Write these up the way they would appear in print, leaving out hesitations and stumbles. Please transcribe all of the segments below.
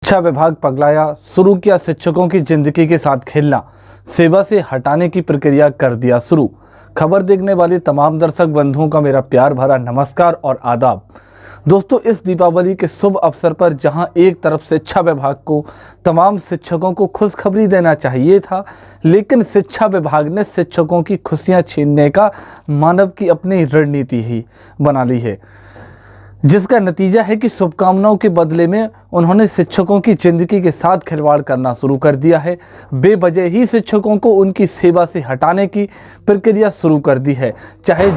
शिक्षा विभाग पगलाया, शुरू किया शिक्षकों की जिंदगी के साथ खेलना, सेवा से हटाने की प्रक्रिया कर दिया शुरू। खबर देखने वाले तमाम दर्शक बंधुओं का मेरा प्यार भरा नमस्कार और आदाब। दोस्तों, इस दीपावली के शुभ अवसर पर जहां एक तरफ शिक्षा विभाग को तमाम शिक्षकों को खुशखबरी देना चाहिए था, लेकिन शिक्षा विभाग ने शिक्षकों की खुशियां छीनने का मानव की अपनी रणनीति ही बना ली है, जिसका नतीजा है कि शुभकामनाओं के बदले में उन्होंने शिक्षकों की जिंदगी के साथ खिलवाड़ करना शुरू कर दिया है। बेवजह ही शिक्षकों को उनकी सेवा से हटाने की प्रक्रिया शुरू कर दी है। चाहे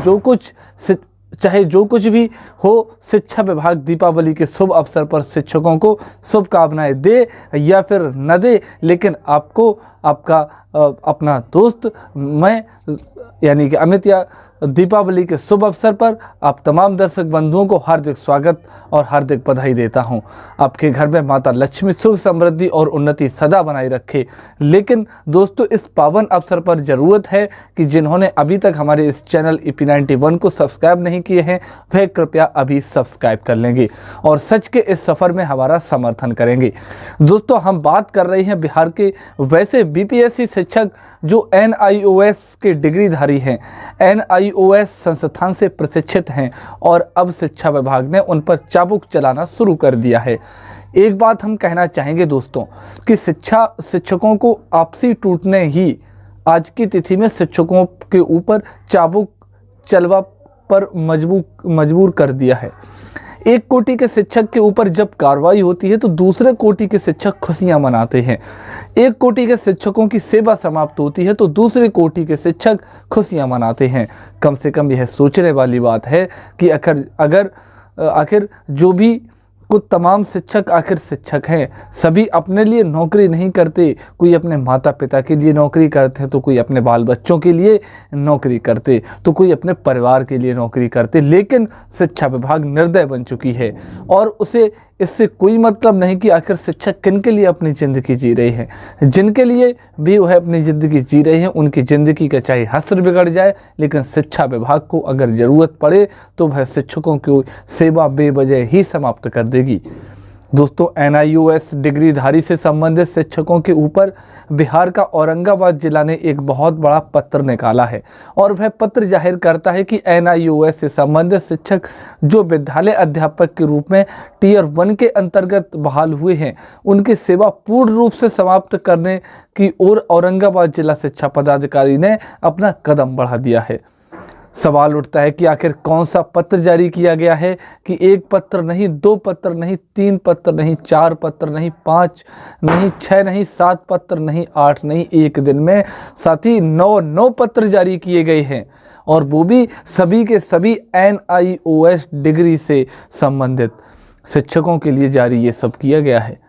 जो कुछ भी हो, शिक्षा विभाग दीपावली के शुभ अवसर पर शिक्षकों को शुभकामनाएं दे या फिर न दे, लेकिन आपको आपका अपना दोस्त मैं यानी कि अमित या दीपावली के शुभ अवसर पर आप तमाम दर्शक बंधुओं को हार्दिक स्वागत और हार्दिक बधाई देता हूं। आपके घर में माता लक्ष्मी सुख समृद्धि और उन्नति सदा बनाए रखे। लेकिन दोस्तों, इस पावन अवसर पर ज़रूरत है कि जिन्होंने अभी तक हमारे इस चैनल EP91 को सब्सक्राइब नहीं किए हैं, वह कृपया अभी सब्सक्राइब कर लेंगे और सच के इस सफ़र में हमारा समर्थन करेंगे। दोस्तों, हम बात कर रहे हैं बिहार के वैसे BPSC शिक्षक जो NIOS के डिग्रीधारी हैं, NIOS संस्थान से प्रशिक्षित हैं और अब शिक्षा विभाग ने उन पर चाबुक चलाना शुरू कर दिया है। एक बात हम कहना चाहेंगे दोस्तों कि शिक्षकों को आपसी टूटने ही आज की तिथि में शिक्षकों के ऊपर चाबुक चलवा पर मजबूर कर दिया है। एक कोटि के शिक्षक के ऊपर जब कार्रवाई होती है तो दूसरे कोटि के शिक्षक खुशियां मनाते हैं। एक कोटि के शिक्षकों की सेवा समाप्त होती है तो दूसरे कोटि के शिक्षक खुशियां मनाते हैं। कम से कम यह सोचने वाली बात है कि आखिर जो भी कुछ तमाम शिक्षक आखिर शिक्षक हैं, सभी अपने लिए नौकरी नहीं करते। कोई अपने माता पिता के लिए नौकरी करते हैं, तो कोई अपने बाल बच्चों के लिए नौकरी करते, तो कोई अपने परिवार के लिए नौकरी करते। लेकिन शिक्षा विभाग निर्दय बन चुकी है और उसे इससे कोई मतलब नहीं कि आखिर शिक्षक किन के लिए अपनी ज़िंदगी जी रहे हैं। जिनके लिए भी वह अपनी ज़िंदगी जी रहे हैं, उनकी ज़िंदगी का चाहे हश्र बिगड़ जाए, लेकिन शिक्षा विभाग को अगर ज़रूरत पड़े तो वह शिक्षकों की सेवा बेवजह ही समाप्त कर देगी। दोस्तों, NIOS डिग्रीधारी से संबंधित शिक्षकों के ऊपर बिहार का औरंगाबाद जिला ने एक बहुत बड़ा पत्र निकाला है और वह पत्र जाहिर करता है कि NIOS से संबंधित शिक्षक जो विद्यालय अध्यापक के रूप में Tier 1 के अंतर्गत बहाल हुए हैं, उनकी सेवा पूर्ण रूप से समाप्त करने की ओर औरंगाबाद जिला शिक्षा पदाधिकारी ने अपना कदम बढ़ा दिया है। सवाल उठता है कि आखिर कौन सा पत्र जारी किया गया है कि एक पत्र नहीं, 2 पत्र नहीं, 3 पत्र नहीं, 4 पत्र नहीं, 5 नहीं, 6 नहीं, 7 पत्र नहीं, 8 नहीं, एक दिन में साथ ही 9 पत्र जारी किए गए हैं और वो भी सभी के सभी NIOS डिग्री से संबंधित शिक्षकों के लिए जारी ये सब किया गया है।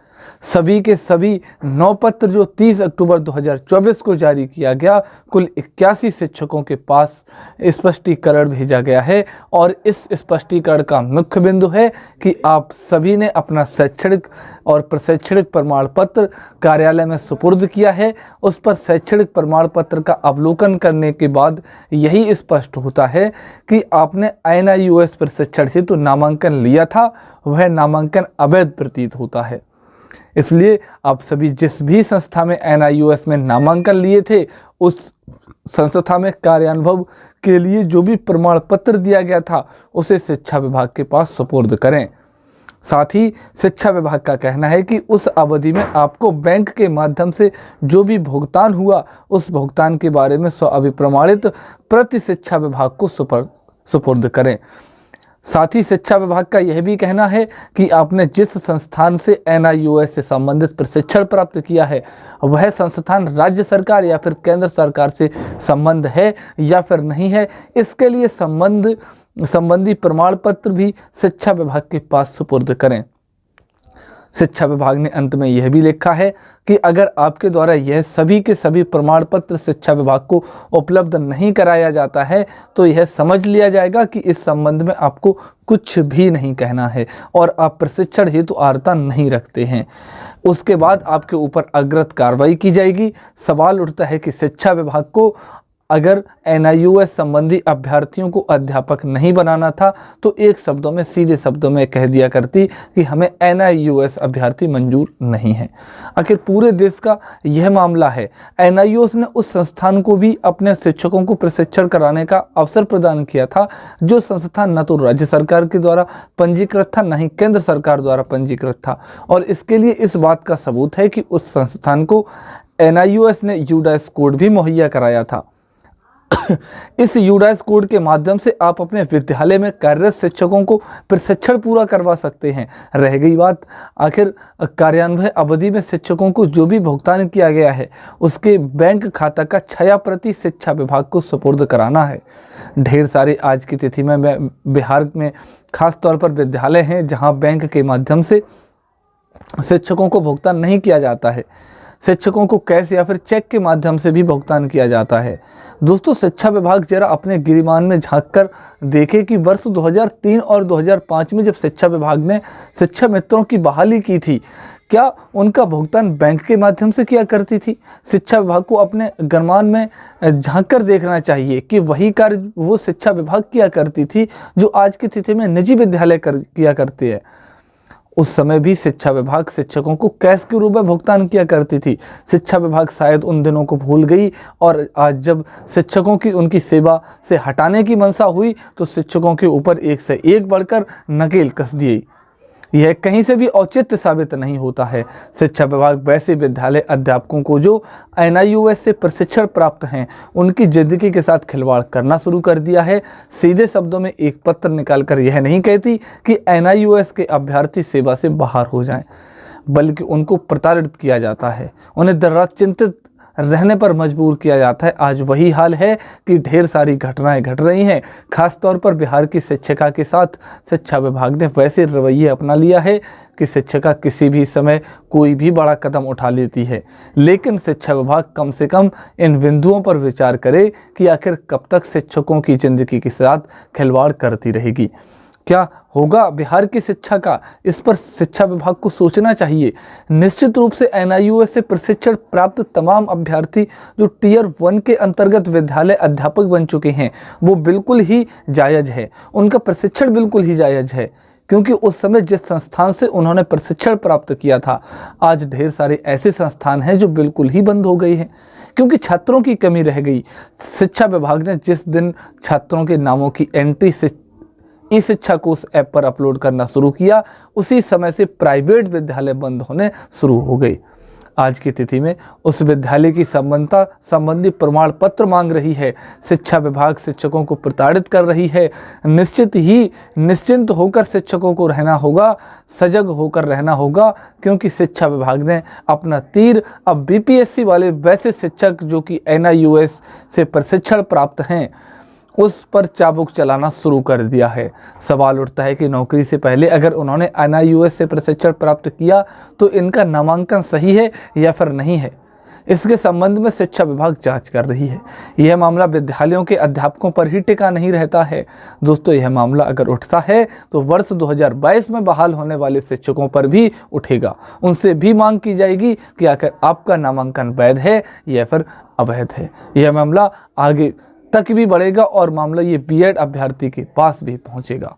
सभी के सभी 9 पत्र जो 30 अक्टूबर 2024 को जारी किया गया, कुल 81 शिक्षकों के पास स्पष्टीकरण भेजा गया है और इस स्पष्टीकरण का मुख्य बिंदु है कि आप सभी ने अपना शैक्षणिक और प्रशैक्षणिक प्रमाण पत्र कार्यालय में सुपुर्द किया है। उस पर शैक्षणिक प्रमाण पत्र का अवलोकन करने के बाद यही स्पष्ट होता है कि आपने NIOS प्रशिक्षण हेतु नामांकन लिया था, वह नामांकन अवैध प्रतीत होता है। इसलिए आप सभी जिस भी संस्था में NIOS में नामांकन लिए थे, उस संस्था में कार्यानुभव के लिए जो भी प्रमाण पत्र दिया गया था उसे शिक्षा विभाग के पास सुपुर्द करें। साथ ही शिक्षा विभाग का कहना है कि उस अवधि में आपको बैंक के माध्यम से जो भी भुगतान हुआ, उस भुगतान के बारे में स्वअभिप्रमाणित प्रति शिक्षा विभाग को सुपुर्द करें। साथ ही शिक्षा विभाग का यह भी कहना है कि आपने जिस संस्थान से NIOS से संबंधित प्रशिक्षण प्राप्त किया है, वह संस्थान राज्य सरकार या फिर केंद्र सरकार से संबंध है या फिर नहीं है, इसके लिए संबंधी प्रमाण पत्र भी शिक्षा विभाग के पास सुपुर्द करें। शिक्षा विभाग ने अंत में यह भी लिखा है कि अगर आपके द्वारा यह सभी के सभी प्रमाण पत्र शिक्षा विभाग को उपलब्ध नहीं कराया जाता है तो यह समझ लिया जाएगा कि इस संबंध में आपको कुछ भी नहीं कहना है और आप प्रशिक्षण हेतु अर्हता नहीं रखते हैं। उसके बाद आपके ऊपर अग्रिम कार्रवाई की जाएगी। सवाल उठता है कि शिक्षा विभाग को अगर NIOS संबंधी अभ्यर्थियों को अध्यापक नहीं बनाना था तो एक शब्दों में, सीधे शब्दों में कह दिया करती कि हमें NIOS अभ्यर्थी मंजूर नहीं है। आखिर पूरे देश का यह मामला है। NIOS ने उस संस्थान को भी अपने शिक्षकों को प्रशिक्षण कराने का अवसर प्रदान किया था जो संस्थान न तो राज्य सरकार के द्वारा पंजीकृत था, न ही केंद्र सरकार द्वारा पंजीकृत था। और इसके लिए इस बात का सबूत है कि उस संस्थान को NIOS ने यूडाइस कोड भी मुहैया कराया था। इस यूडाइस कोड के माध्यम से आप अपने विद्यालय में कार्यरत शिक्षकों को प्रशिक्षण पूरा करवा सकते हैं। रह गई बात, आखिर कार्यान्वयन अवधि में शिक्षकों को जो भी भुगतान किया गया है उसके बैंक खाता का 6% शिक्षा विभाग को सुपुर्द कराना है। ढेर सारे आज की तिथि में बिहार में खास तौर पर विद्यालय हैं जहां बैंक के माध्यम से शिक्षकों को भुगतान नहीं किया जाता है। शिक्षकों को कैश या फिर चेक के माध्यम से भी भुगतान किया जाता है। दोस्तों, शिक्षा विभाग जरा अपने गिरिमान में झांककर देखे कि वर्ष 2003 और 2005 में जब शिक्षा विभाग ने शिक्षा मित्रों की बहाली की थी, क्या उनका भुगतान बैंक के माध्यम से किया करती थी? शिक्षा विभाग को अपने गिरमान में झांककर देखना चाहिए कि वही कार्य वो शिक्षा विभाग किया करती थी जो आज की तिथि में निजी विद्यालय किया करती है। उस समय भी शिक्षा विभाग शिक्षकों को कैश के रूप में भुगतान किया करती थी। शिक्षा विभाग शायद उन दिनों को भूल गई और आज जब शिक्षकों की उनकी सेवा से हटाने की मंशा हुई तो शिक्षकों के ऊपर एक से एक बढ़कर नकेल कस दी। यह कहीं से भी औचित्य साबित नहीं होता है। शिक्षा विभाग वैसे विद्यालय अध्यापकों को जो NIOS से प्रशिक्षण प्राप्त हैं उनकी जिंदगी के साथ खिलवाड़ करना शुरू कर दिया है। सीधे शब्दों में एक पत्र निकालकर यह नहीं कहती कि NIOS के अभ्यर्थी सेवा से बाहर हो जाएं, बल्कि उनको प्रताड़ित किया जाता है, उन्हें दिन रात चिंतित रहने पर मजबूर किया जाता है। आज वही हाल है कि ढेर सारी घटनाएं घट रही हैं। खास तौर पर बिहार की शिक्षिका के साथ शिक्षा विभाग ने वैसे रवैये अपना लिया है कि शिक्षिका किसी भी समय कोई भी बड़ा कदम उठा लेती है। लेकिन शिक्षा विभाग कम से कम इन बिंदुओं पर विचार करे कि आखिर कब तक शिक्षकों की जिंदगी के साथ खिलवाड़ करती रहेगी। क्या होगा बिहार की शिक्षा का, इस पर शिक्षा विभाग को सोचना चाहिए। निश्चित रूप से NIOS से प्रशिक्षण प्राप्त तमाम अभ्यर्थी जो Tier 1 के अंतर्गत विद्यालय अध्यापक बन चुके हैं वो बिल्कुल ही जायज़ है, उनका प्रशिक्षण बिल्कुल ही जायज़ है, क्योंकि उस समय जिस संस्थान से उन्होंने प्रशिक्षण प्राप्त किया था, आज ढेर सारे ऐसे संस्थान हैं जो बिल्कुल ही बंद हो गए हैं क्योंकि छात्रों की कमी रह गई। शिक्षा विभाग ने जिस दिन छात्रों के नामों की एंट्री से ई-शिक्षा को उस ऐप पर अपलोड करना शुरू किया, उसी समय से प्राइवेट विद्यालय बंद होने शुरू हो गए। आज की तिथि में उस विद्यालय की संबद्धता संबंधी प्रमाण पत्र मांग रही है। शिक्षा विभाग शिक्षकों को प्रताड़ित कर रही है। निश्चिंत होकर शिक्षकों को रहना होगा, सजग होकर रहना होगा, क्योंकि शिक्षा विभाग ने अपना तीर अब BPSC वाले वैसे शिक्षक जो कि NIOS से प्रशिक्षण प्राप्त हैं उस पर चाबुक चलाना शुरू कर दिया है। सवाल उठता है कि नौकरी से पहले अगर उन्होंने NIOS से प्रशिक्षण प्राप्त किया तो इनका नामांकन सही है या फिर नहीं है। इसके संबंध में शिक्षा विभाग जांच कर रही है। यह मामला विद्यालयों के अध्यापकों पर ही टिका नहीं रहता है। दोस्तों, यह मामला अगर उठता है तो वर्ष 2022 में बहाल होने वाले शिक्षकों पर भी उठेगा। उनसे भी मांग की जाएगी कि आखिर आपका नामांकन वैध है या फिर अवैध है। यह मामला आगे तक भी बढ़ेगा और मामला ये B.Ed अभ्यर्थी के पास भी पहुंचेगा।